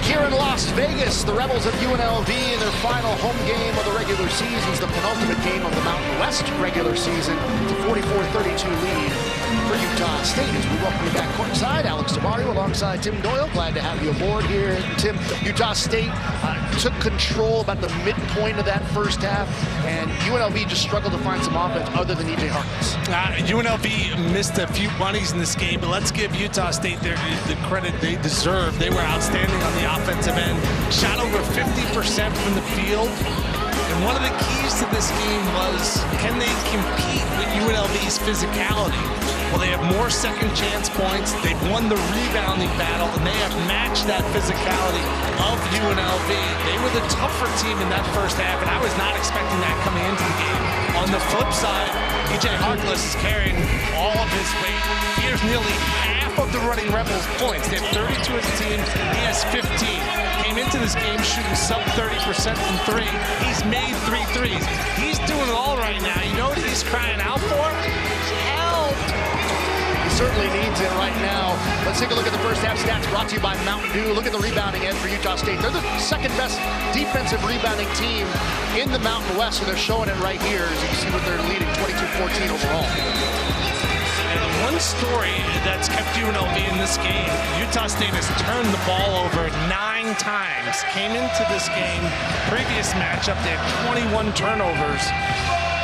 Here in Las Vegas, the Rebels of UNLV in their final home game of the regular season is the penultimate game of the Mountain West regular season. It's a 44-32 lead for Utah State. As we welcome you back courtside, Alex Tabario alongside Tim Doyle. Glad to have you aboard here. And Tim, Utah State took control about the midpoint of that first half, and UNLV just struggled to find some offense other than E.J. Harkless. UNLV missed a few bunnies in this game, but let's give Utah State the credit they deserve. They were outstanding on the offensive end, shot over 50% from the field. And one of the keys to this game was, can they compete with UNLV's physicality? Well, they have more second chance points. They've won the rebounding battle, and they have matched that physicality of UNLV. They were the tougher team in that first half, and I was not expecting that coming into the game. On the flip side, E.J. Harkless is carrying all of his weight. He has nearly half of the running Rebels points. They have 32 as a team. He has 15. Came into this game shooting sub 30% from three. He's made 3 threes. He's doing it all right now. You know what he's crying out for? Help! He certainly needs it right now. Let's take a look at the first half stats brought to you by Mountain Dew. Look at the rebounding end for Utah State. They're the second best defensive rebounding team in the Mountain West, and they're showing it right here as you can see what they're leading 22-14 overall. One story that's kept UNLV in this game, Utah State has turned the ball over 9 times. Came into this game, previous matchup, they had 21 turnovers.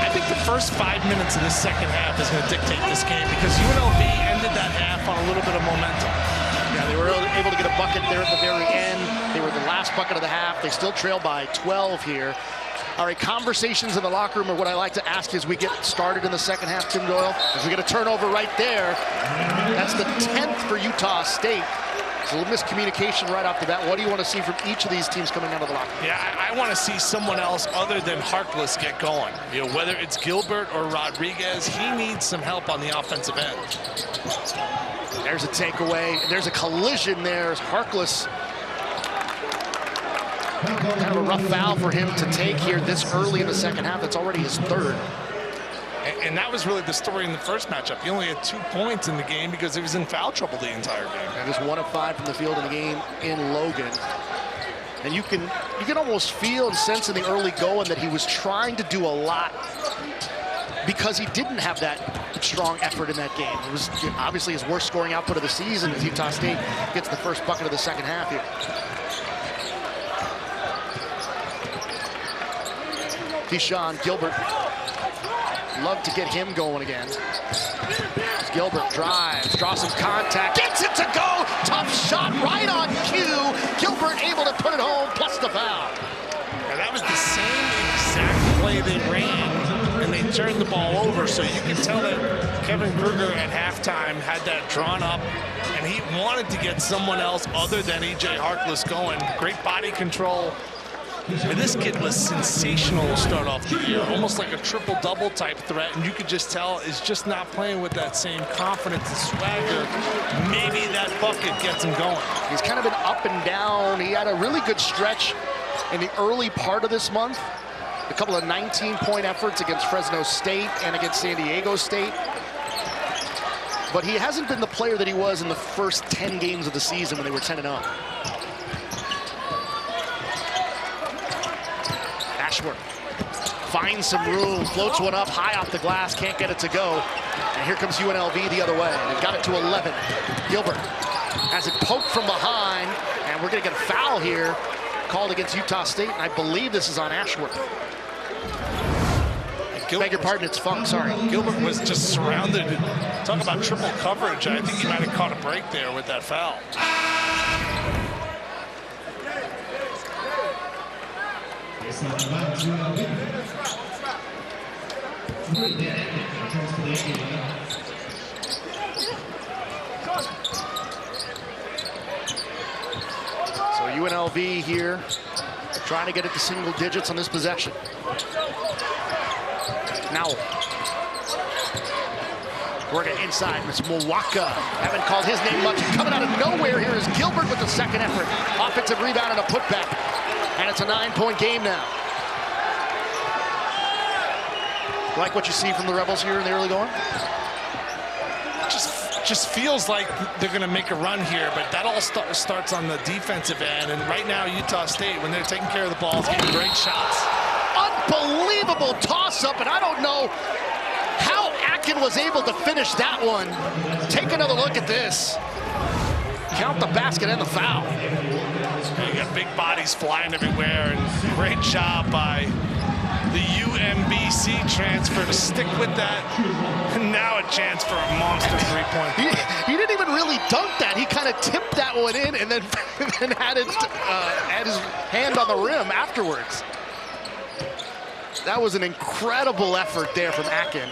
I think the first 5 minutes of this second half is going to dictate this game because UNLV ended that half on a little bit of momentum. Yeah, they were able to get a bucket there at the very end. They were the last bucket of the half. They still trail by 12 here. All right, conversations in the locker room are what I like to ask as we get started in the second half, Tim Doyle. As we get a turnover right there, that's the 10th for Utah State. It's a little miscommunication right off the bat. What do you want to see from each of these teams coming out of the locker room? Yeah, I want to see someone else other than Harkless get going. You know, whether it's Gilbert or Rodriguez, he needs some help on the offensive end. There's a takeaway. There's a collision there as Harkless. Kind of a rough foul for him to take here this early in the second half. That's already his third. And that was really the story in the first matchup. He only had 2 points in the game because he was in foul trouble the entire game. And just 1 of 5 from the field in the game in Logan. And you can almost feel and sense in the early going that he was trying to do a lot because he didn't have that strong effort in that game. It was obviously his worst scoring output of the season as Utah State gets the first bucket of the second half here. Deshaun Gilbert, love to get him going again. Gilbert drives, draws some contact, gets it to go. Tough shot right on cue. Gilbert able to put it home, plus the foul. And that was the same exact play they ran, and they turned the ball over. So you can tell that Kevin Kruger at halftime had that drawn up, and he wanted to get someone else other than E.J. Harkless going. Great body control. And this kid was sensational to start off the year, almost like a triple-double type threat, and you could just tell is just not playing with that same confidence and swagger. Maybe that bucket gets him going. He's kind of been up and down. He had a really good stretch in the early part of this month. A couple of 19-point efforts against Fresno State and against San Diego State. But he hasn't been the player that he was in the first 10 games of the season when they were 10-0. Ashworth finds some room, floats one up high off the glass, can't get it to go. And here comes UNLV the other way. They've got it to 11. Gilbert has it poked from behind, and we're going to get a foul here called against Utah State, and I believe this is on Ashworth. Beg your pardon, it's Funk, sorry. Gilbert was just surrounded. Talk about triple coverage. I think he might have caught a break there with that foul. So UNLV here trying to get it to single digits on this possession. Now working inside, it's Mwaka. Haven't called his name much. Coming out of nowhere here is Gilbert with the second effort. Offensive rebound and a putback. And it's a 9-point game now. Like what you see from the Rebels here in the early going? just feels like they're going to make a run here, but that all starts on the defensive end. And right now, Utah State, when they're taking care of the ball, is getting great shots. Unbelievable toss-up, and I don't know how Akin was able to finish that one. Take another look at this. Count the basket and the foul. You got big bodies flying everywhere, and great job by the UMBC transfer to stick with that. And now a chance for a monster three-point play. He didn't even really dunk that. He kind of tipped that one in and then had his hand on the rim afterwards. That was an incredible effort there from Akin.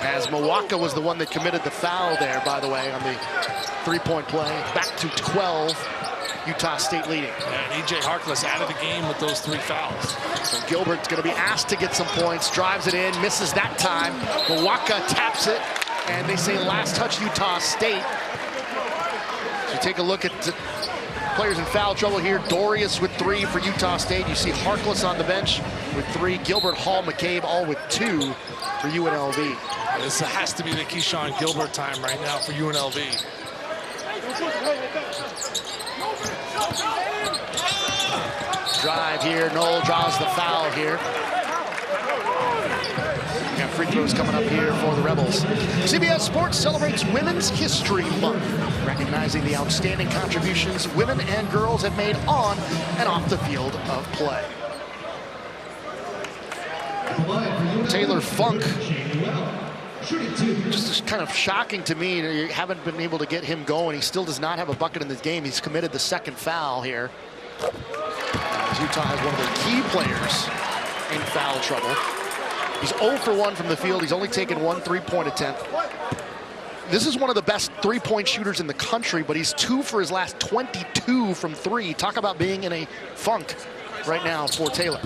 As Mwaka was the one that committed the foul there, by the way, on the three-point play. Back to 12, Utah State leading. And E.J. Harkless out of the game with those 3 fouls. So Gilbert's going to be asked to get some points, drives it in, misses that time. Mwaka taps it, and they say last touch Utah State. So take a look at the players in foul trouble here. Dorius with 3 for Utah State. You see Harkless on the bench with 3. Gilbert, Hall, McCabe all with 2 for UNLV. This has to be the Keyshawn Gilbert time right now for UNLV. Drive here. Knoll draws the foul here. Got free throws coming up here for the Rebels. CBS Sports celebrates Women's History Month, recognizing the outstanding contributions women and girls have made on and off the field of play. Taylor Funk, just kind of shocking to me. You haven't been able to get him going. He still does not have a bucket in this game. He's committed the second foul here. As Utah has one of their key players in foul trouble. He's 0 for 1 from the field. He's only taken 1 3-point attempt. This is one of the best three-point shooters in the country, but he's 2 for his last 22 from 3. Talk about being in a funk right now for Taylor.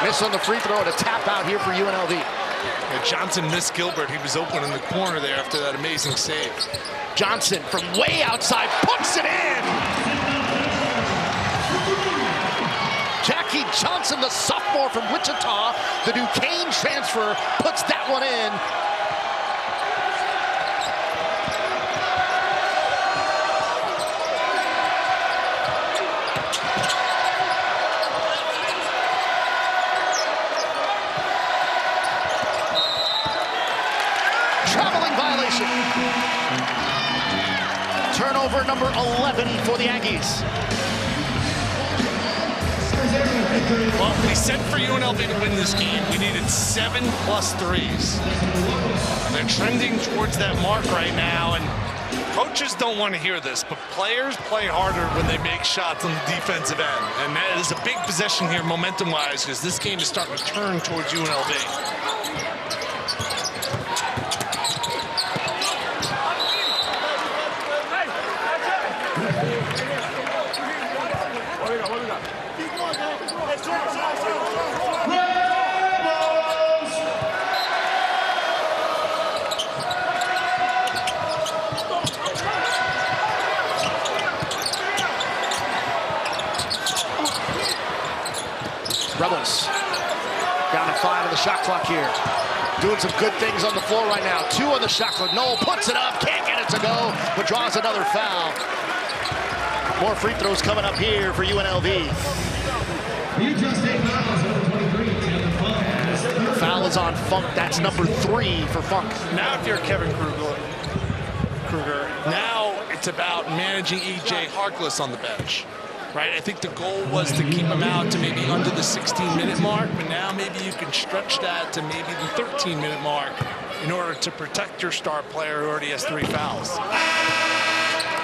Miss on the free throw and a tap out here for UNLV. Yeah, Johnson missed Gilbert. He was open in the corner there after that amazing save. Johnson from way outside puts it in. Jackie Johnson, the sophomore from Wichita, the Duquesne transfer, puts that one in. Traveling violation. Turnover number 11 for the Aggies. Well, we said for UNLV to win this game, we needed 7+ threes. They're trending towards that mark right now, and coaches don't want to hear this, but players play harder when they make shots on the defensive end. And that is a big possession here momentum-wise, because this game is starting to turn towards UNLV. Rebels down to 5 on the shot clock here. Doing some good things on the floor right now. 2 on the shot clock. Knoll puts it up, can't get it to go, but draws another foul. More free throws coming up here for UNLV. The foul is on Funk. That's number 3 for Funk. Now if you're Kevin Kruger, now it's about managing E.J. Harkless on the bench. Right, I think the goal was to keep him out to maybe under the 16-minute mark, but now maybe you can stretch that to maybe the 13-minute mark in order to protect your star player who already has 3 fouls.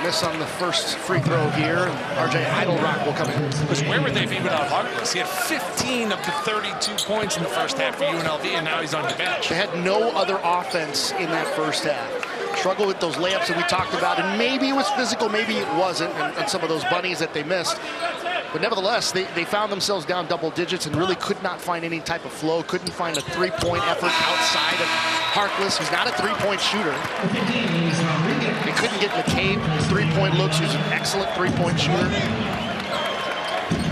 Miss on the first free throw here. R.J. Heidelrock will come in. Because where would they be without Harkless? He had 15 of the 32 points in the first half for UNLV, and now he's on the bench. They had no other offense in that first half. Struggled with those layups that we talked about, and maybe it was physical, maybe it wasn't, and some of those bunnies that they missed. But nevertheless, they found themselves down double digits and really could not find any type of flow, couldn't find a three-point effort outside of Harkless, who's not a three-point shooter. They couldn't get McCabe three-point looks, who's an excellent three-point shooter.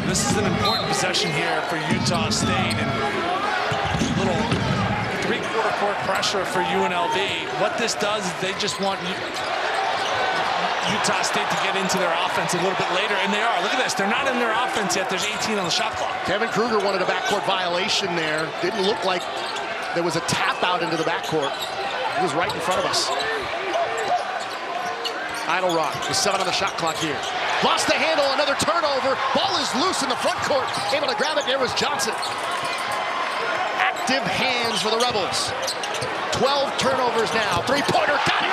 This is an important possession here for Utah State, and pressure for UNLV. What this does is they just want Utah State to get into their offense a little bit later, and they are. Look at this. They're not in their offense yet. There's 18 on the shot clock. Kevin Kruger wanted a backcourt violation there. Didn't look like there was a tap out into the backcourt. He was right in front of us. Idle Rock with 7 on the shot clock here. Lost the handle, another turnover. Ball is loose in the front court. Able to grab it, there was Johnson. Active hands for the Rebels. 12 turnovers now. Three-pointer, got it!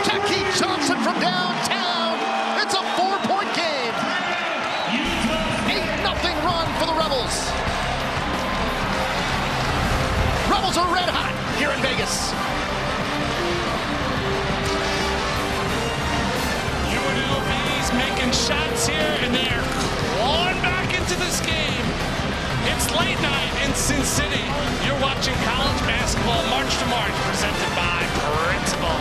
Jackie Johnson from downtown. It's a 4-point game. 8-0 run for the Rebels. Rebels are red hot here in Vegas. UNLV's making shots here, and they're clawing back into this game. It's late night in Sin City. You're watching college basketball March to March, presented by Principal.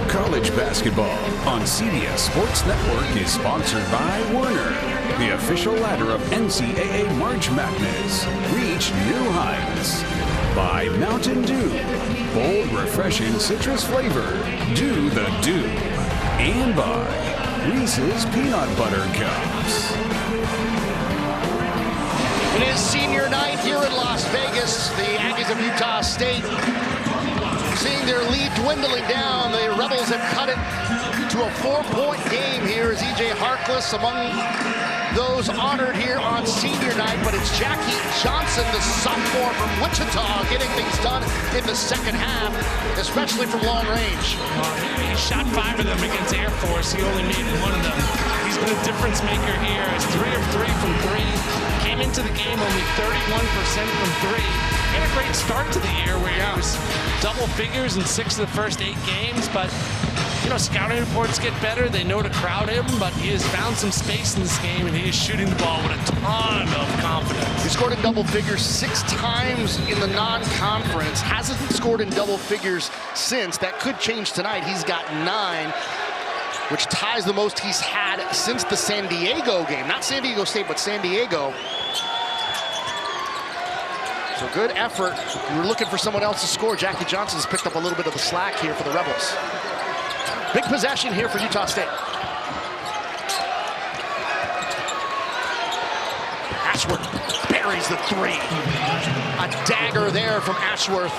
College basketball on CBS Sports Network is sponsored by Werner, the official ladder of NCAA March Madness. Reach new heights. By Mountain Dew, bold, refreshing citrus flavor. Do the Dew. And by Reese's Peanut Butter Cups. It is senior night here in Las Vegas. The Aggies of Utah State seeing their lead dwindling down. The Rebels have cut it to a 4-point game here as E.J. Harkless among those honored here on senior night, but it's Jackie Johnson, the sophomore from Wichita, getting things done in the second half, especially from long range. He shot 5 of them against Air Force. He only made 1 of them. He's been a difference maker here. As 3 of 3 from 3. Came into the game only 31% from 3. He had a great start to the year where he was double figures in 6 of the first 8 games, but you know, scouting reports get better. They know to crowd him, but he has found some space in this game, and he is shooting the ball with a ton of confidence. He scored in double figures 6 times in the non-conference. Hasn't scored in double figures since. That could change tonight. He's got 9, which ties the most he's had since the San Diego game. Not San Diego State, but San Diego. So good effort. We were looking for someone else to score. Jackie Johnson's picked up a little bit of the slack here for the Rebels. Big possession here for Utah State. Ashworth buries the 3. A dagger there from Ashworth.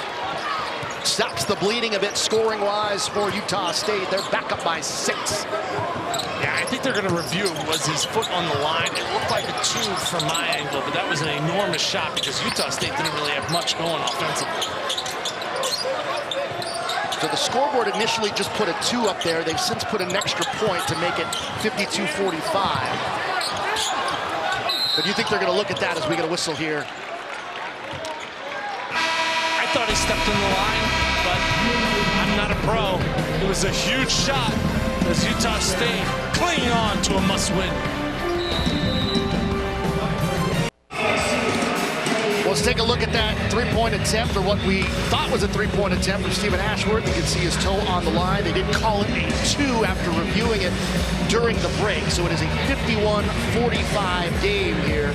Stops the bleeding a bit scoring-wise for Utah State. They're back up by 6. Yeah, I think they're going to review. Was his foot on the line? It looked like a 2 from my angle, but that was an enormous shot because Utah State didn't really have much going offensively. So the scoreboard initially just put a 2 up there. They've since put an extra point to make it 52-45. But do you think they're going to look at that as we get a whistle here? I thought he stepped in the line, but I'm not a pro. It was a huge shot as Utah State clinging on to a must-win. Let's take a look at that 3-point attempt, or what we thought was a 3-point attempt from Stephen Ashworth. You can see his toe on the line. They didn't call it a 2 after reviewing it during the break. So it is a 51-45 game here.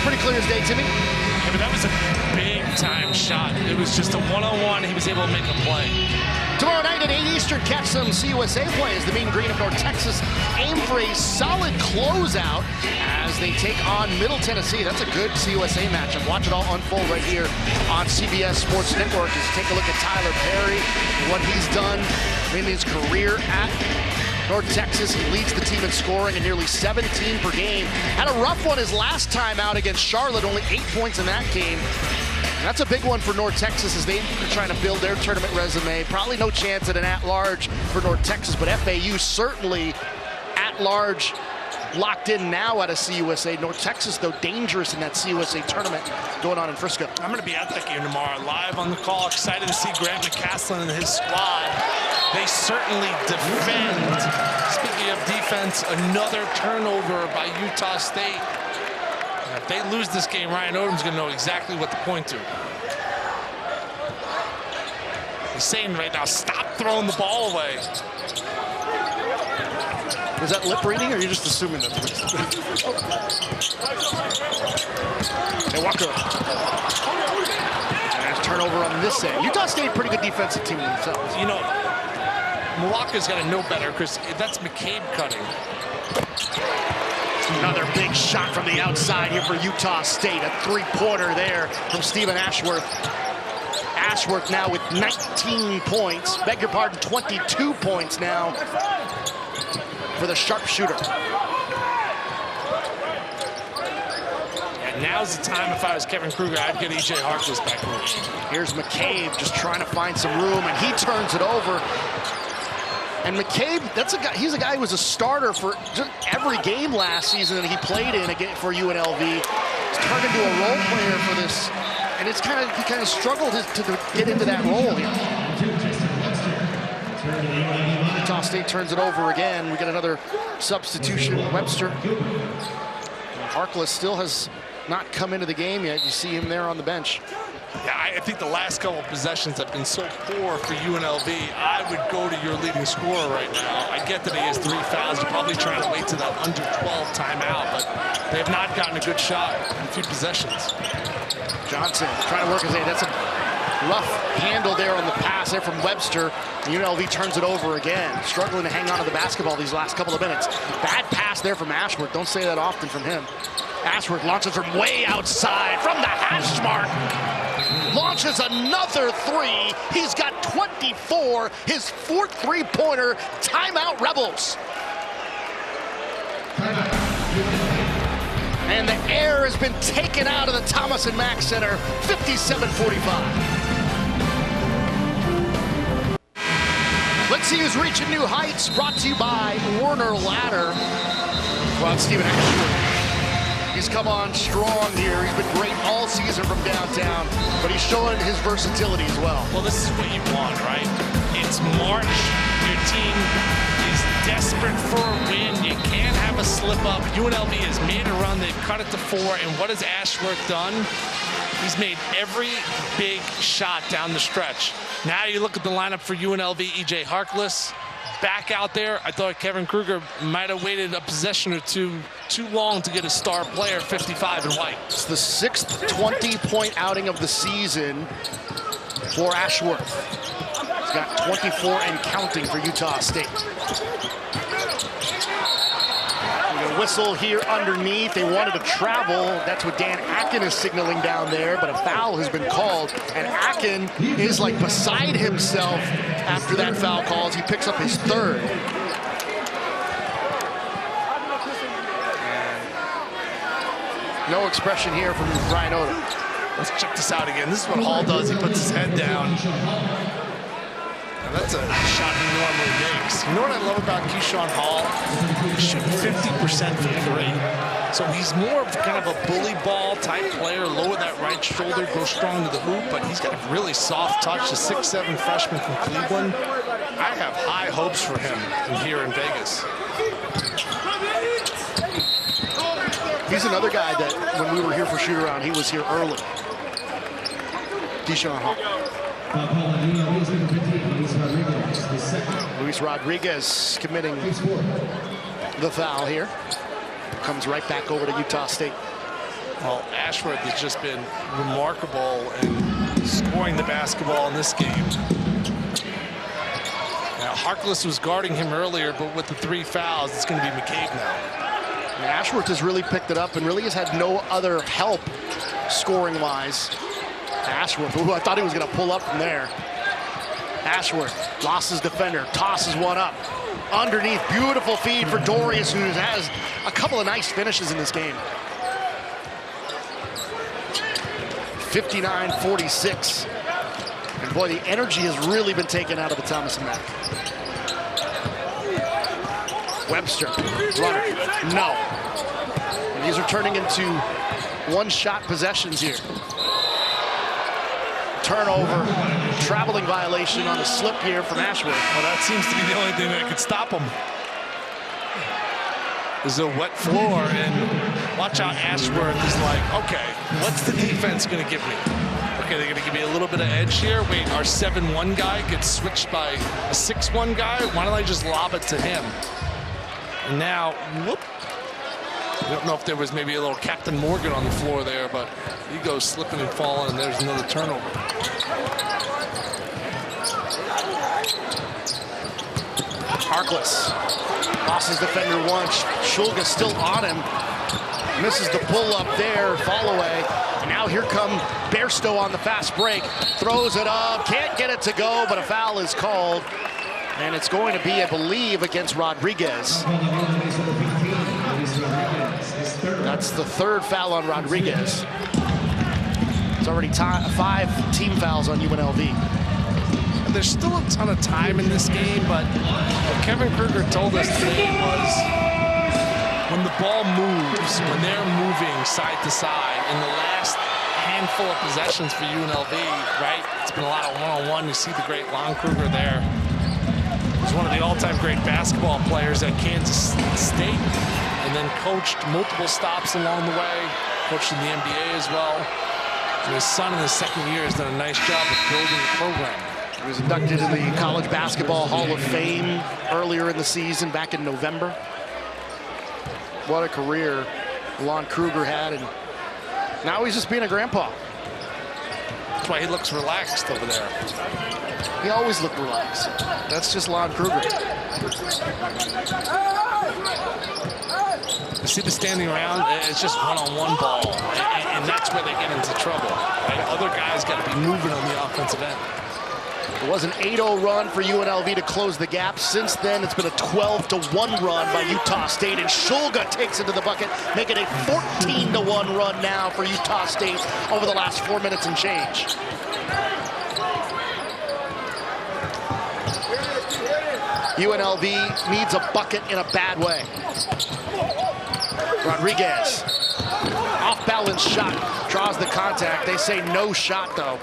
Pretty clear as day, Timmy. Yeah, but that was a big-time shot. It was just a one-on-one. He was able to make a play. Tomorrow night at 8 Eastern, catch some CUSA play as the Mean Green of North Texas aim for a solid closeout as they take on Middle Tennessee. That's a good CUSA matchup. Watch it all unfold right here on CBS Sports Network as you take a look at Tyler Perry, what he's done in his career at North Texas. He leads the team in scoring at nearly 17 per game. Had a rough one his last time out against Charlotte, only 8 points in that game. And that's a big one for North Texas as they're trying to build their tournament resume. Probably no chance at an at-large for North Texas, but FAU certainly at-large locked in now at a CUSA. North Texas, though, dangerous in that CUSA tournament going on in Frisco. I'm going to be at that game tomorrow, live on the call. Excited to see Grant McCaslin and his squad. They certainly defend. Speaking of defense, another turnover by Utah State. And if they lose this game, Ryan Odom's going to know exactly what to point to. He's saying right now, stop throwing the ball away. Was that lip reading, or are you just assuming that? Hey, Walker. Nice turnover on this end. Utah State, pretty good defensive team themselves. You know, Milwaukee's got to know better, because that's McCabe cutting. Another big shot from the outside here for Utah State. A three-pointer there from Stephen Ashworth. Ashworth now with 19 points. Beg your pardon, 22 points now for the sharpshooter. And now's the time, if I was Kevin Kruger, I'd get E.J. Harkless back in the game. Here's McCabe just trying to find some room, and he turns it over. And McCabe, that's a guy. He's a guy who was a starter for just every game last season that he played in for UNLV. He's turned into a role player for this, and he kind of struggled to get into that role here. Utah State turns it over again. We get another substitution. Webster. Harkless still has not come into the game yet. You see him there on the bench. Yeah, I think the last couple of possessions have been so poor for UNLV. I would go to your leading scorer right now. I get that he has 3 fouls. You're probably trying to wait to that under 12 timeout, but they have not gotten a good shot in a few possessions. Johnson trying to work his way. That's a rough handle there on the pass there from Webster. UNLV turns it over again. Struggling to hang on to the basketball these last couple of minutes. Bad pass there from Ashworth. Don't say that often from him. Ashworth launches from way outside from the hash mark. Launches another three. He's got 24. His 4th three-pointer. Timeout, Rebels. And the air has been taken out of the Thomas & Mack Center. 57-45. Let's see who's reaching new heights. Brought to you by Werner Ladder. Well, Stephen Ashworth. He's come on strong here. He's been great all season from downtown, but he's showing his versatility as well. Well, this is what you want, right? It's March. Your team is desperate for a win. You can't have a slip up. UNLV has made a run. They've cut it to 4. And what has Ashworth done? He's made every big shot down the stretch. Now you look at the lineup for UNLV, E.J. Harkless. Back out there, I thought Kevin Kruger might have waited a possession or two too long to get a star player, 55 in white. It's the 6th 20-point outing of the season for Ashworth. He's got 24 and counting for Utah State. A whistle here underneath. They wanted to travel. That's what Dan Akin is signaling down there, but a foul has been called, and Akin is like beside himself after that foul call as he picks up his 3rd. And no expression here from Ryan Odom. Let's check this out again. This is what Hall does. He puts his head down. And that's a shot he normally makes. You know what I love about Keyshawn Hall? He's shooting 50% from 3. So he's more of kind of a bully ball type player, lower that right shoulder, go strong to the hoop, but he's got a really soft touch, a 6'7" freshman from Cleveland. I have high hopes for him here in Vegas. He's another guy that when we were here for shoot around, he was here early. Keyshawn Hall. Luis Rodriguez committing the foul here. Comes right back over to Utah State. Well, Ashworth has just been remarkable in scoring the basketball in this game. Now, Harkless was guarding him earlier, but with the 3 fouls, it's going to be McCabe now. And Ashworth has really picked it up and really has had no other help scoring-wise. Ashworth, who I thought he was going to pull up from there. Ashworth lost his defender, tosses one up. Underneath, beautiful feed for Dorius, who has a couple of nice finishes in this game. 59-46. And boy, the energy has really been taken out of the Thomas & Mack. Webster, runner, no. And these are turning into one-shot possessions here. Turnover, traveling violation on a slip here from Ashworth. Well, that seems to be the only thing that could stop him. There's a wet floor, and watch out, Ashworth is like, okay, what's the defense going to give me? Okay, they're going to give me a little bit of edge here. Wait, our 7-1 guy gets switched by a 6-1 guy? Why don't I just lob it to him? And now, whoop. I don't know if there was maybe a little Captain Morgan on the floor there, but he goes slipping and falling, and there's another turnover. Harkless losses defender once. Shulga still on him. Misses the pull up there, fall away. And now here come Bairstow on the fast break. Throws it up, can't get it to go, but a foul is called. And it's going to be, I believe, against Rodriguez. That's the third foul on Rodriguez. It's already 5 team fouls on UNLV. There's still a ton of time in this game, but what Kevin Kruger told us today was when the ball moves, when they're moving side to side, in the last handful of possessions for UNLV, right? It's been a lot of one-on-one. You see the great Lon Kruger there. He's one of the all-time great basketball players at Kansas State, and then coached multiple stops along the way, coached in the NBA as well. And his son in his second year has done a nice job of building the program. He was inducted in the College Basketball Hall of Fame earlier in the season, back in November. What a career Lon Kruger had, and now he's just being a grandpa. That's why he looks relaxed over there. He always looked relaxed. That's just Lon Kruger. You see the standing around, it's just one-on-one ball, and that's where they get into trouble. Right? Other guys got to be moving on the offensive end. It was an 8-0 run for UNLV to close the gap. Since then, it's been a 12-1 run by Utah State, and Shulga takes it to the bucket, making a 14-1 run now for Utah State over the last 4 minutes and change. UNLV needs a bucket in a bad way. Rodriguez, off-balance shot, draws the contact. They say no shot, though.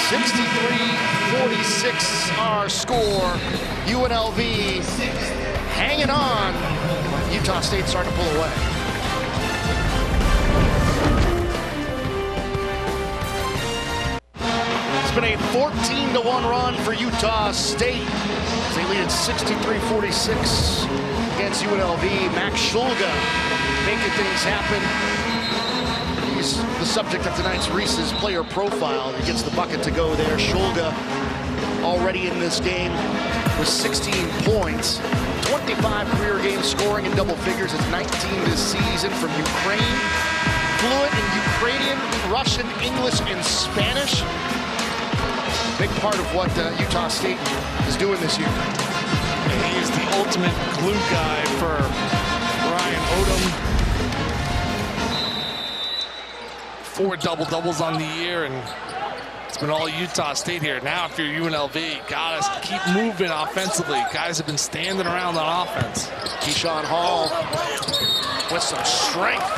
63-46 our score. UNLV hanging on. Utah State starting to pull away. It's been a 14-1 run for Utah State. They lead at 63-46 against UNLV. Max Shulga making things happen. He's the subject of tonight's Reese's player profile. He gets the bucket to go there. Shulga already in this game with 16 points. 25 career games scoring in double figures. It's 19 this season from Ukraine. Fluent in Ukrainian, Russian, English, and Spanish. Big part of what Utah State is doing this year. And he is the ultimate glue guy for Ryan Odom. 4 double-doubles on the year, and it's been all Utah State here. Now, if you're UNLV, gotta keep moving offensively. Guys have been standing around on offense. Keyshawn Hall with some strength.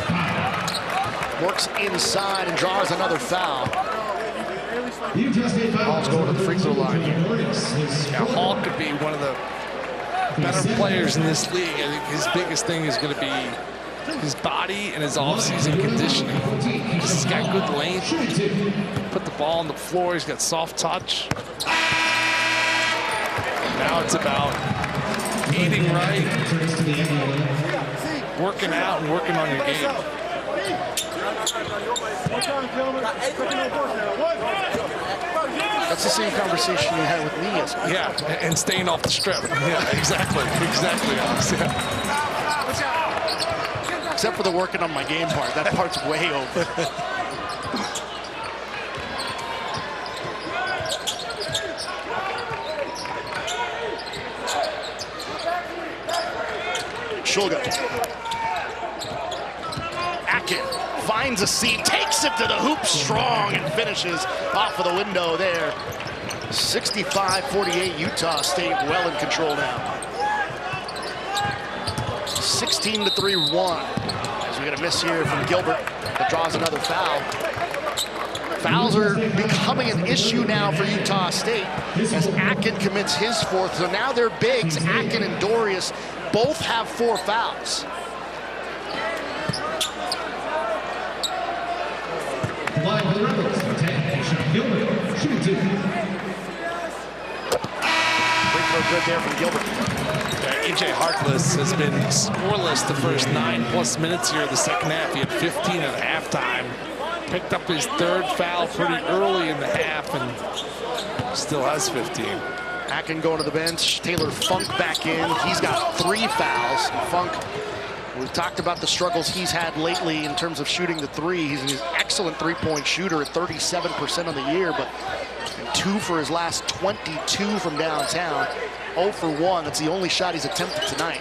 Works inside and draws another foul. Hall's going to the free throw line. Yeah, Hall could be one of the better players in this league. I think his biggest thing is going to be his body and his off-season conditioning. He's got good length. Put the ball on the floor. He's got soft touch. Now it's about eating right, working out, and working on your game. That's the same conversation you had with me yesterday. Yeah, and staying off the strip. Yeah, exactly, Alex. Yeah. Except for the working on my game part. That part's way over. Shulga. Akin finds a seat, takes it to the hoop strong, and finishes off of the window there. 65-48, Utah State well in control now. 16-3 1. As we get a miss here from Gilbert that draws another foul. Fouls are becoming an issue now for Utah State as Akin commits his fourth. So now their bigs, Akin and Dorius, both have 4 fouls. Free throw good there from Gilbert. AJ Harkless has been scoreless the first 9+ minutes here in the second half. He had 15 at halftime. Picked up his third foul pretty early in the half and still has 15. Akin going to the bench. Taylor Funk back in. He's got 3 fouls. Funk, we've talked about the struggles he's had lately in terms of shooting the three. He's an excellent three-point shooter at 37% on the year, but 2 for his last 22 from downtown. 0 for 1. That's the only shot he's attempted tonight.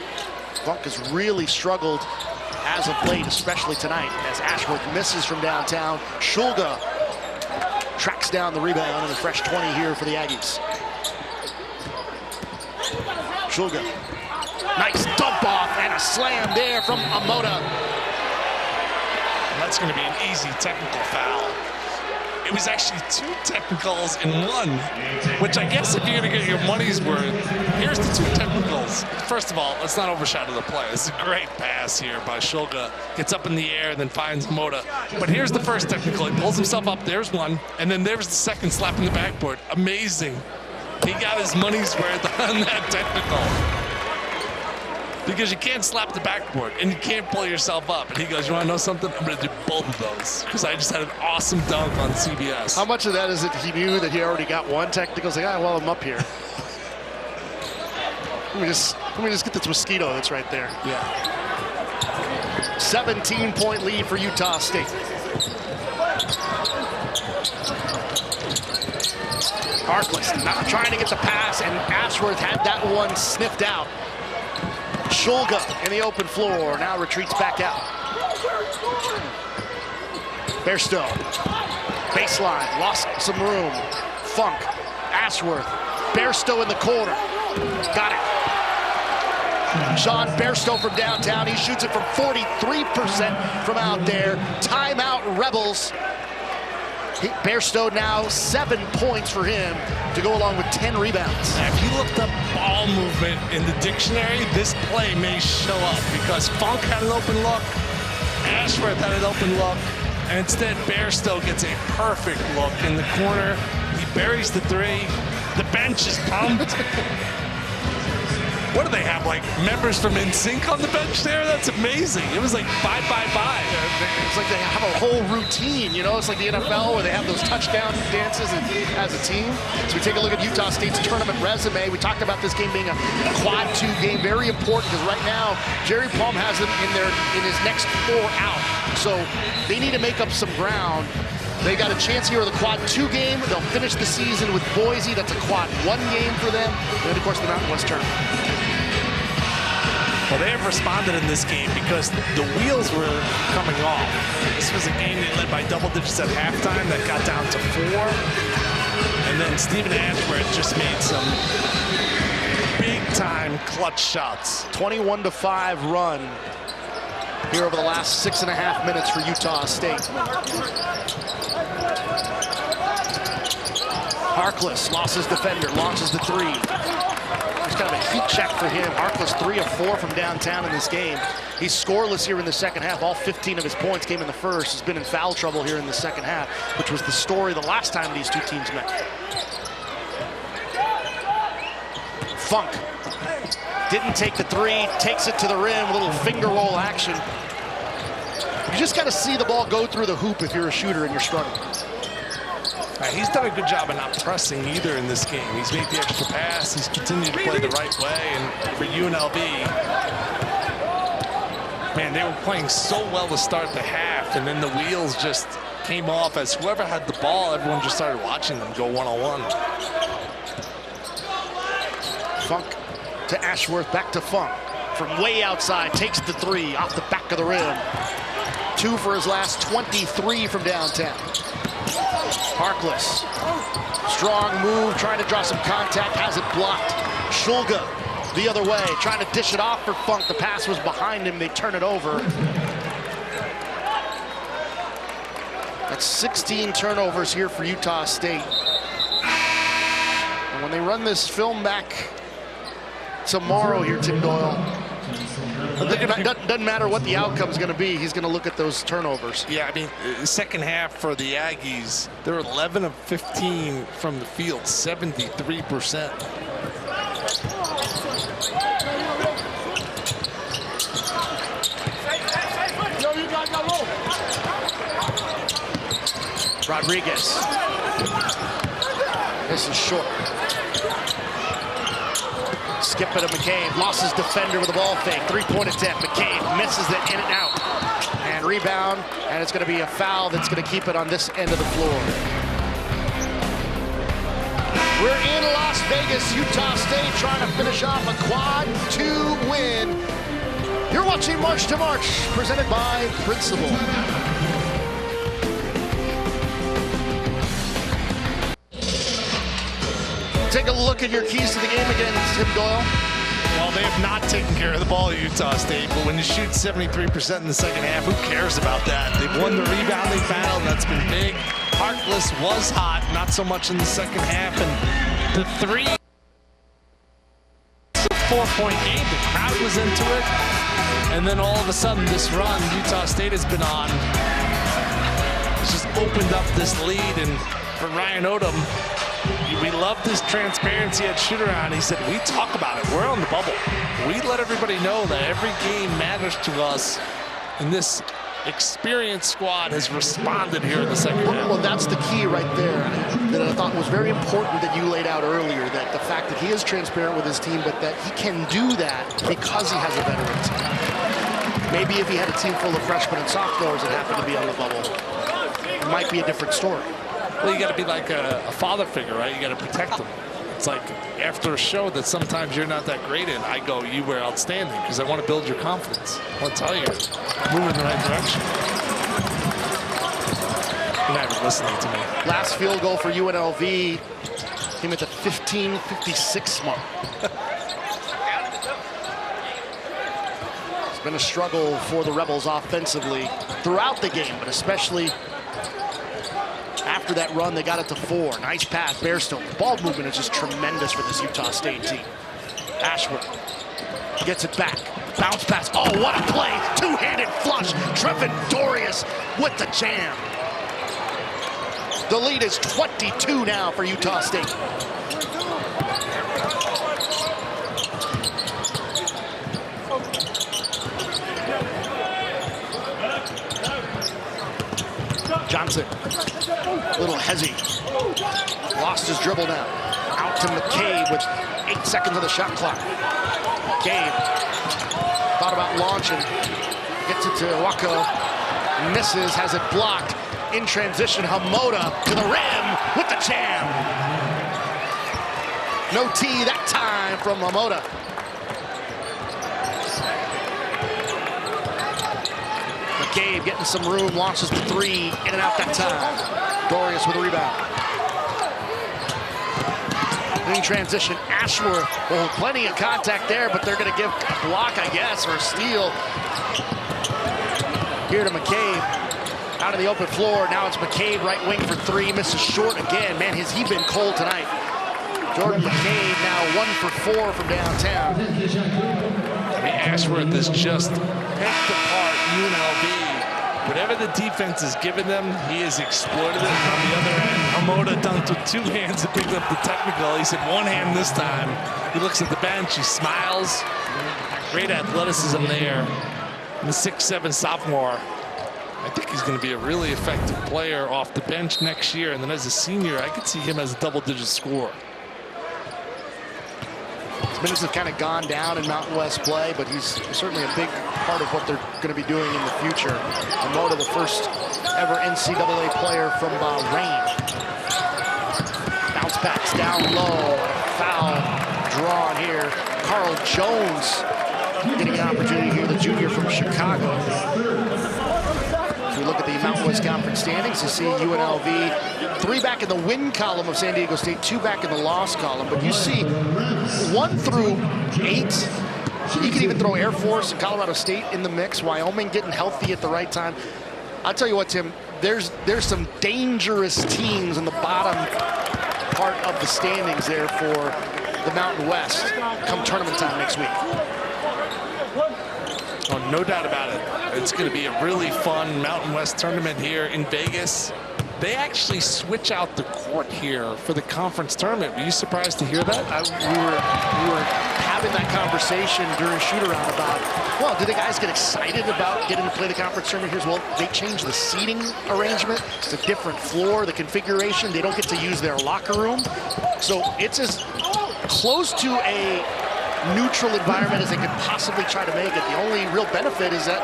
Funk has really struggled as of late, especially tonight, as Ashworth misses from downtown. Shulga tracks down the rebound and a fresh 20 here for the Aggies. Shulga, nice dump off and a slam there from Amoda. That's going to be an easy technical foul. It was actually 2 technicals in 1, which I guess if you're going to get your money's worth, here's the 2 technicals. First of all, let's not overshadow the play. This is a great pass here by Shulga. Gets up in the air and then finds Moda. But here's the first technical. He pulls himself up. There's 1. And then there's the second, slapping the backboard. Amazing. He got his money's worth on that technical. Because you can't slap the backboard and you can't pull yourself up. And he goes, you want to know something? I'm going to do both of those. Because I just had an awesome dunk on CBS. How much of that is it he knew that he already got 1 technical? He's like, well, I'm up here. Let me just get this mosquito that's right there. Yeah. 17-point lead for Utah State. Harkless not trying to get the pass, and Ashworth had that one sniffed out. Shulga in the open floor, now retreats back out. Bairstow, baseline, lost some room. Funk, Ashworth, Bairstow in the corner. Got it. Sean Bairstow from downtown, he shoots it from 43% from out there. Timeout Rebels. Bairstow now 7 points for him to go along with 10 rebounds. Now, if you looked up ball movement in the dictionary, this play may show up because Funk had an open look, Ashworth had an open look, and instead Bairstow gets a perfect look in the corner. He buries the 3. The bench is pumped. What do they have, like members from NSYNC on the bench there? That's amazing. It was like bye, bye, bye. It's like they have a whole routine, you know? It's like the NFL where they have those touchdown dances as a team. So we take a look at Utah State's tournament resume. We talked about this game being a quad 2 game, very important because right now Jerry Palm has them in his next 4 out. So they need to make up some ground. They got a chance here with a quad 2 game. They'll finish the season with Boise. That's a quad 1 game for them. And then, of course, the Mountain West tournament. Well, they have responded in this game because the wheels were coming off. This was a game they led by double digits at halftime that got down to 4. And then Stephen Ashworth just made some big-time clutch shots. 21-5 run here over the last 6.5 minutes for Utah State. Harkless lost his defender, launches the 3. It's kind of a heat check for him. Harkless 3 of 4 from downtown in this game. He's scoreless here in the second half. All 15 of his points came in the first. He's been in foul trouble here in the second half, which was the story the last time these 2 teams met. Funk didn't take the 3, takes it to the rim, a little finger roll action. You just got to see the ball go through the hoop if you're a shooter and you're struggling. He's done a good job of not pressing either in this game. He's made the extra pass. He's continued to play the right way. And for UNLV, man, they were playing so well to start the half, and then the wheels just came off as whoever had the ball, everyone just started watching them go one-on-one. Funk to Ashworth, back to Funk. From way outside, takes the 3 off the back of the rim. 2 for his last 23 from downtown. Harkless, strong move, trying to draw some contact, has it blocked. Shulga the other way, trying to dish it off for Funk. The pass was behind him, they turn it over. That's 16 turnovers here for Utah State. And when they run this film back tomorrow here, Tim Doyle, it doesn't matter what the outcome is going to be. He's going to look at those turnovers. Yeah, I mean, second half for the Aggies, they're 11 of 15 from the field, 73%. Rodriguez. This is short. Skip it to McCabe. Lost his defender with a ball fake. Three-point attempt. McCabe misses it in and out. And rebound. And it's going to be a foul that's going to keep it on this end of the floor. We're in Las Vegas, Utah State, trying to finish off a quad 2 win. You're watching March to March, presented by Principal. Take a look at your keys to the game again, Tim Doyle. Well, they have not taken care of the ball at Utah State, but when you shoot 73% in the second half, who cares about that? They've won the rebounding battle, that's been big. Harkless was hot, not so much in the second half, and the three. It's a 4-point game, the crowd was into it, and then all of a sudden this run Utah State has been on, it's just opened up this lead, and for Ryan Odom, we love this transparency at shoot-around. He said, we talk about it. We're on the bubble. We let everybody know that every game matters to us. And this experienced squad has responded here in the second half. Well, that's the key right there that I thought was very important that you laid out earlier, that the fact that he is transparent with his team, but that he can do that because he has a veteran team. Maybe if he had a team full of freshmen and sophomores that happened to be on the bubble, it might be a different story. Well, you got to be like a father figure, right? You got to protect them. It's like after a show that sometimes you're not that great in, I go, you were outstanding, because I want to build your confidence. I'll tell you, move in the right direction. You're not even listening to me. Last field goal for UNLV came at the 15:56 mark. It's been a struggle for the Rebels offensively throughout the game, but especially after that run, they got it to 4. Nice pass, Bairstow. The ball movement is just tremendous for this Utah State team. Ashworth gets it back. Bounce pass. Oh, what a play. Two-handed flush. Trevin Dorius with the jam. The lead is 22 now for Utah State. Johnson, little hezzy, lost his dribble now. Out to McCabe with 8 seconds on the shot clock. McCabe thought about launching, gets it to Wako, misses, has it blocked. In transition, Hamoda to the rim with the jam. No T that time from Hamoda. McCabe getting some room, launches the 3, in and out that time. Dorius with a rebound. In transition, Ashworth. Oh, plenty of contact there, but they're going to give a block, I guess, or a steal. Here to McCabe. Out of the open floor. Now it's McCabe, right wing for 3. Misses short again. Man, has he been cold tonight. Jordan McCabe now 1 for 4 from downtown. I mean, Ashworth is just picked apart UNLV. Whatever the defense has given them, he has exploited it. On the other end, Hamoda dunked with 2 hands and picked up the technical. He said 1 hand this time. He looks at the bench, he smiles. Great athleticism there. And the 6'7" sophomore. I think he's going to be a really effective player off the bench next year. And then as a senior, I could see him as a double-digit scorer. His minutes have kind of gone down in Mountain West play, but he's certainly a big part of what they're going to be doing in the future. Hamoda, the first ever NCAA player from Bahrain. Bounce backs down low. Foul drawn here. Carl Jones getting an opportunity here, the junior from Chicago. As we look at the Mountain West Conference standings, you see UNLV 3 back in the win column of San Diego State, 2 back in the loss column. But you see 1 through 8. You can even throw Air Force and Colorado State in the mix. Wyoming getting healthy at the right time. I'll tell you what, Tim, there's some dangerous teams in the bottom part of the standings there for the Mountain West come tournament time next week. Oh, no doubt about it. It's going to be a really fun Mountain West tournament here in Vegas. They actually switch out the court here for the conference tournament. Were you surprised to hear that? We were having that conversation during shoot-around about, well, do the guys get excited about getting to play the conference tournament here? Well, they changed the seating arrangement. It's a different floor, the configuration. They don't get to use their locker room. So it's as close to a neutral environment as they could possibly try to make it. The only real benefit is that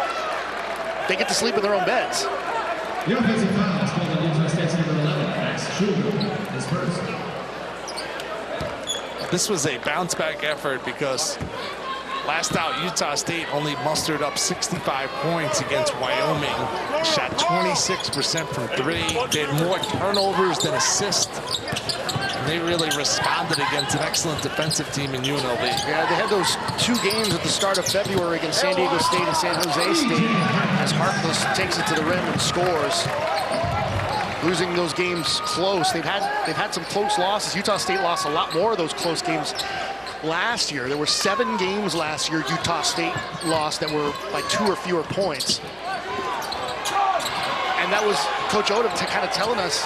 they get to sleep in their own beds. The offensive foul is called on Utah State's number 11, Max Schulman, is first. This was a bounce-back effort because last out, Utah State only mustered up 65 points against Wyoming. Shot 26% from three. They had more turnovers than assists. And they really responded against an excellent defensive team in UNLV. Yeah, they had those 2 games at the start of February against San Diego State and San Jose State as Harkless takes it to the rim and scores. Losing those games close. They've had some close losses. Utah State lost a lot more of those close games last year. There were 7 games last year Utah State lost that were like 2 or fewer points. And that was Coach Odom kind of telling us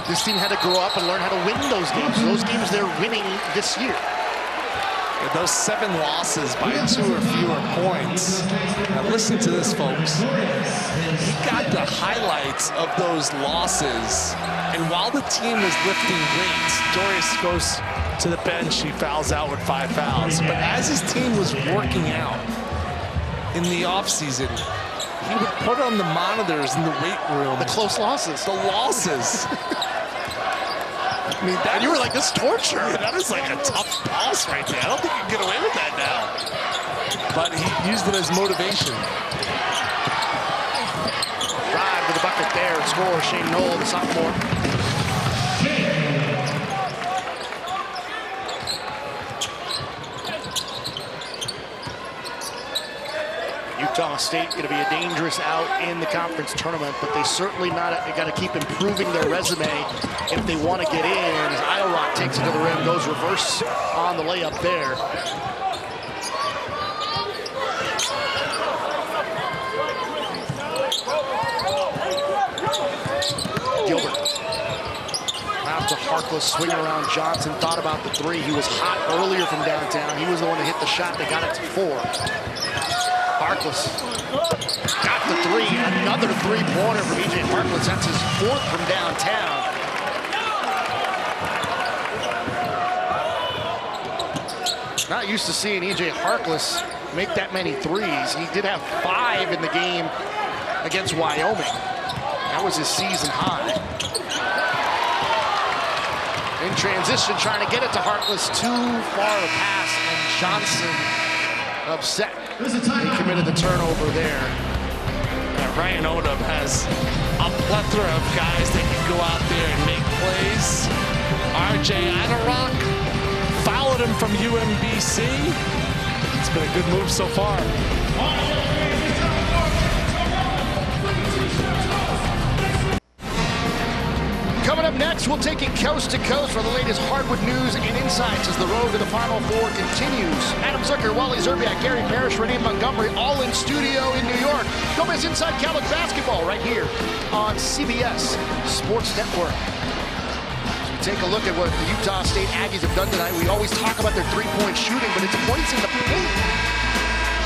this team had to grow up and learn how to win those games. Those games they're winning this year. Yeah, those 7 losses by 2 or fewer points. Now listen to this, folks. He got the highlights of those losses. And while the team was lifting weights, Dorius goes to the bench. He fouls out with 5 fouls. But as his team was working out in the offseason, he would put on the monitors in the weight room. The close losses. The losses. I mean, and you were like, this is torture. Yeah, that is like a tough pulse right there. I don't think you can get away with that now. But he used it as motivation. Drive to the bucket there and score. Shane Knoll, the sophomore. Utah State going to be a dangerous out in the conference tournament, but they certainly got to keep improving their resume if they want to get in. As Iorock takes it to the rim, goes reverse on the layup there. Gilbert. Out to Harkless, swinging around Johnson, thought about the 3. He was hot earlier from downtown. He was the one that hit the shot that got it to 4. Harkless got the 3, another 3-pointer from E.J. Harkless. That's his 4th from downtown. Not used to seeing E.J. Harkless make that many 3s. He did have 5 in the game against Wyoming. That was his season high. In transition, trying to get it to Harkless. Too far a pass, and Johnson upset. He committed the turnover there. Yeah, Ryan Odom has a plethora of guys that can go out there and make plays. R.J. Iorock fouled him from UMBC. It's been a good move so far. Coming up next, we'll take it coast to coast for the latest hardwood news and insights as the road to the Final Four continues. Adam Zucker, Wally Zerbiak, Gary Parrish, Renee Montgomery, all in studio in New York. Don't miss Inside College Basketball right here on CBS Sports Network. As we take a look at what the Utah State Aggies have done tonight, we always talk about their 3-point shooting, but it's points in the paint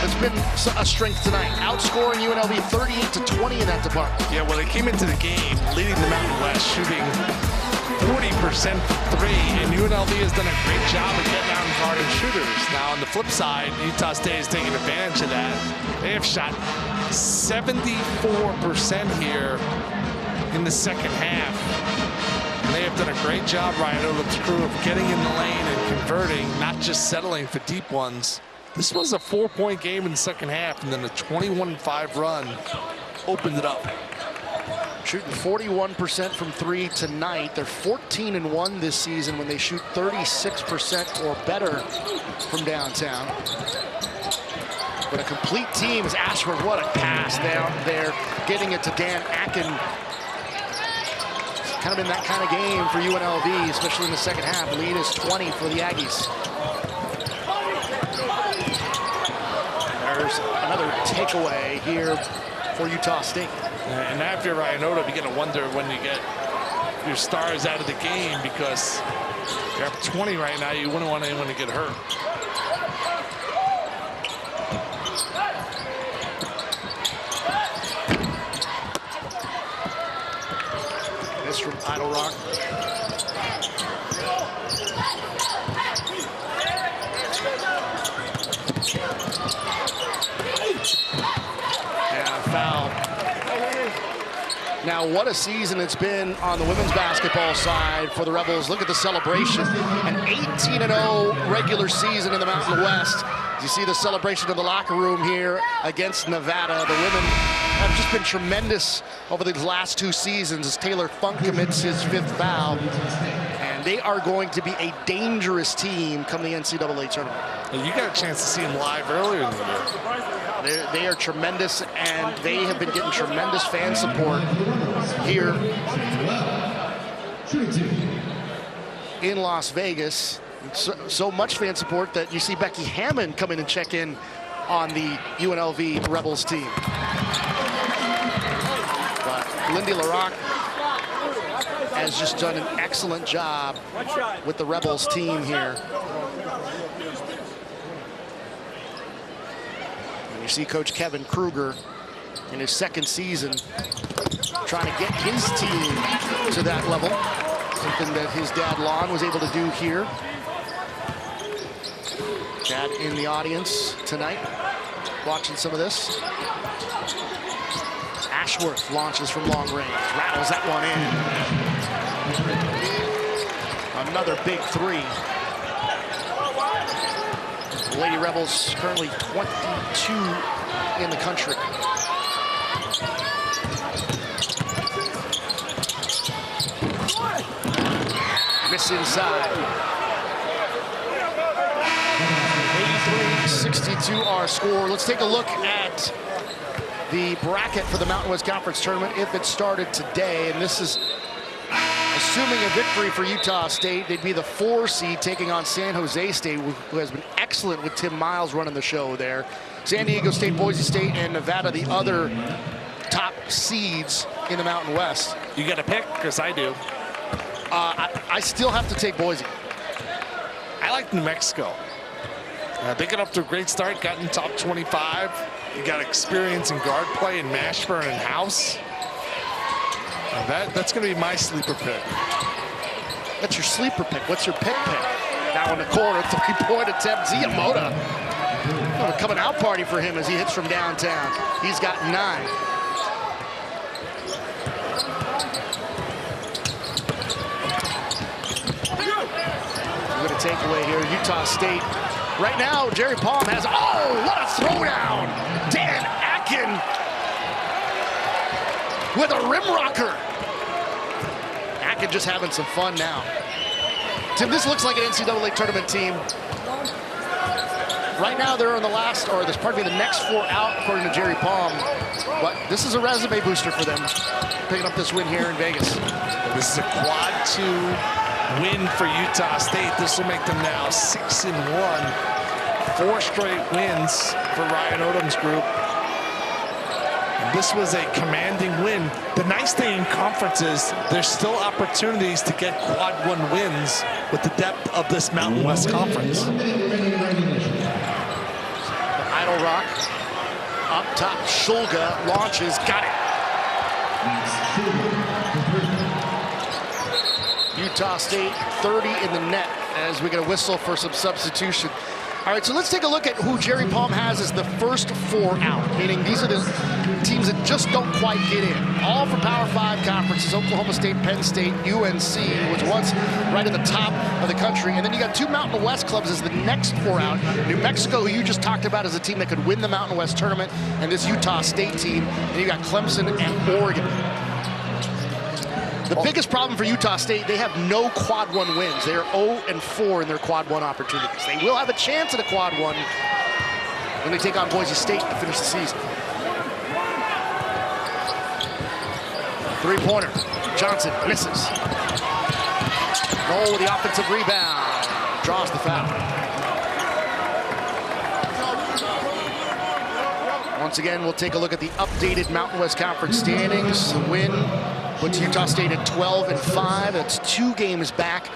that's been a strength tonight. Outscoring UNLV 38-20 in that department. Yeah, well, they came into the game leading the Mountain West, shooting 40% from 3, and UNLV has done a great job of getting out and guarding shooters. Now, on the flip side, Utah State is taking advantage of that. They have shot 74% here in the second half. And they have done a great job, Ryan Odom's crew, of getting in the lane and converting, not just settling for deep ones. This was a 4-point game in the second half, and then a 21-5 run opened it up. Shooting 41% from 3 tonight. They're 14-1 this season when they shoot 36% or better from downtown. But a complete team is Ashford. What a pass down there, getting it to Dan Akin. It's kind of been that kind of game for UNLV, especially in the second half. The lead is 20 for the Aggies. There's another takeaway here for Utah State. And after Ryan Odom, you got to wonder when you get your stars out of the game, because you're up 20 right now. You wouldn't want anyone to get hurt. from Idle Rock. And a foul. Now, what a season it's been on the women's basketball side for the Rebels. Look at the celebration. An 18-0 regular season in the Mountain West. You see the celebration in the locker room here against Nevada. The women have just been tremendous over these last 2 seasons as Taylor Funk commits his 5th foul. And they are going to be a dangerous team come the NCAA tournament. You got a chance to see them live earlier in the year. They are tremendous, and they have been getting tremendous fan support here in Las Vegas. So much fan support that you see Becky Hammond come in and check in on the UNLV Rebels team. But Lindy LaRock has just done an excellent job with the Rebels team here. You see Coach Kevin Kruger in his 2nd season trying to get his team to that level, something that his dad Lon was able to do here. Dad in the audience tonight, watching some of this. Ashworth launches from long range, rattles that one in. Another big 3. The Lady Rebels currently 22 in the country. Miss inside. 83-62 our score. Let's take a look at the bracket for the Mountain West Conference tournament if it started today. And this is assuming a victory for Utah State. They'd be the 4 seed taking on San Jose State, who has been excellent with Tim Miles running the show there. San Diego State, Boise State, and Nevada, the other top seeds in the Mountain West. You got to pick, because I do. I still have to take Boise. I like New Mexico. They got up to a great start, got in top 25. You got experience in guard play in Mashburn and House. That's going to be my sleeper pick. That's your sleeper pick. What's your pick? Now in the corner, 3-point attempt. Ziyamoto. A coming out party for him as he hits from downtown. He's got 9. Good takeaway here. Utah State. Right now, Jerry Palm has, oh, what a throwdown. Dan Atkin with a rim rocker. Atkin just having some fun now. Tim, this looks like an NCAA tournament team. Right now, they're on the last, or there's pardon me, the next 4 out, according to Jerry Palm. But this is a resume booster for them, picking up this win here in Vegas. This is a quad 2 win for Utah State. This will make them now 6-1. 4 straight wins for Ryan Odom's group. And this was a commanding win. The nice thing in conference is there's still opportunities to get quad 1 wins with the depth of this Mountain West Conference. Idle Rock up top. Shulga launches, got it. Utah State 30 in the net as we get a whistle for some substitution. All right, so let's take a look at who Jerry Palm has as the first 4 out, meaning these are the teams that just don't quite get in. All for Power 5 conferences, Oklahoma State, Penn State, UNC, which was right at the top of the country. And then you got 2 Mountain West clubs as the next 4 out. New Mexico, who you just talked about, as a team that could win the Mountain West tournament, and this Utah State team. And you got Clemson and Oregon. The biggest problem for Utah State, they have no quad 1 wins. They are 0-4 in their quad 1 opportunities. They will have a chance at a quad 1 when they take on Boise State to finish the season. 3-pointer. Johnson misses. Noel with the offensive rebound. Draws the foul. Once again, we'll take a look at the updated Mountain West Conference standings. The win puts Utah State at 12-5. That's 2 games back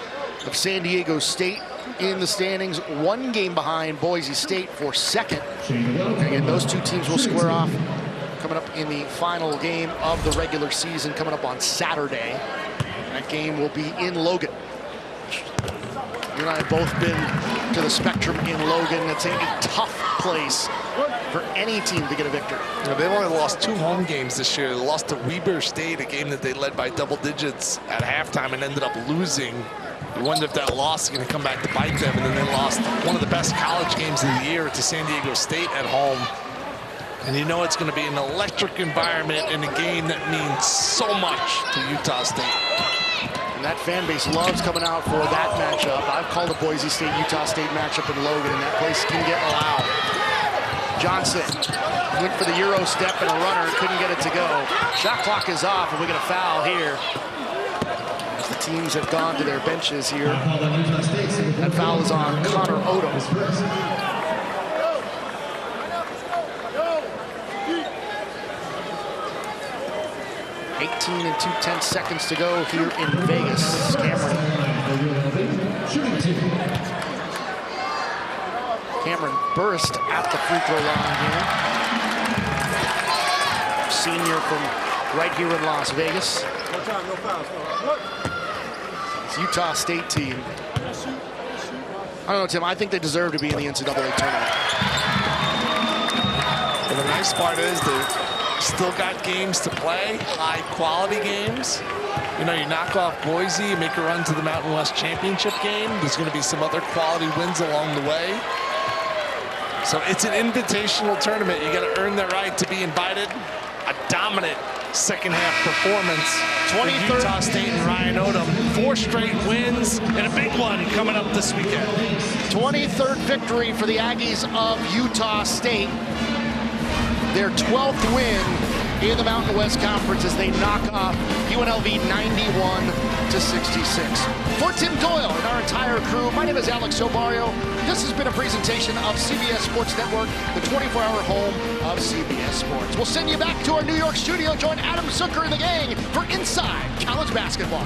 of San Diego State in the standings. 1 game behind Boise State for 2nd. Again, those 2 teams will square off coming up in the final game of the regular season, coming up on Saturday. That game will be in Logan. You and I have both been to the Spectrum in Logan. It's a tough place for any team to get a victory. They've only lost 2 home games this year. They lost to Weber State, a game that they led by double digits at halftime and ended up losing. You wonder if that loss is going to come back to bite them. And then they lost one of the best college games of the year to San Diego State at home. And you know it's going to be an electric environment in a game that means so much to Utah State. And that fan base loves coming out for that matchup. I've called a Boise State-Utah State matchup in Logan, and that place can get loud. Johnson went for the Euro step and a runner, couldn't get it to go. Shot clock is off, and we get a foul here. As the teams have gone to their benches here. That foul is on Connor Odom. 18 and 2/10 seconds to go here in Vegas. Cameron Burst at the free throw line here. Senior from right here in Las Vegas. It's Utah State team. I don't know, Tim, I think they deserve to be in the NCAA tournament. And the nice part is they're still got games to play, high quality games. You know, you knock off Boise, you make a run to the Mountain West Championship game. There's going to be some other quality wins along the way. So it's an invitational tournament. You got to earn the right to be invited. A dominant second half performance for Utah State and Ryan Odom. 4 straight wins and a big one coming up this weekend. 23rd victory for the Aggies of Utah State. Their 12th win in the Mountain West Conference as they knock off UNLV 91-66. For Tim Doyle and our entire crew, my name is Alex Sobario. This has been a presentation of CBS Sports Network, the 24-hour home of CBS Sports. We'll send you back to our New York studio. Join Adam Zucker and the gang for Inside College Basketball.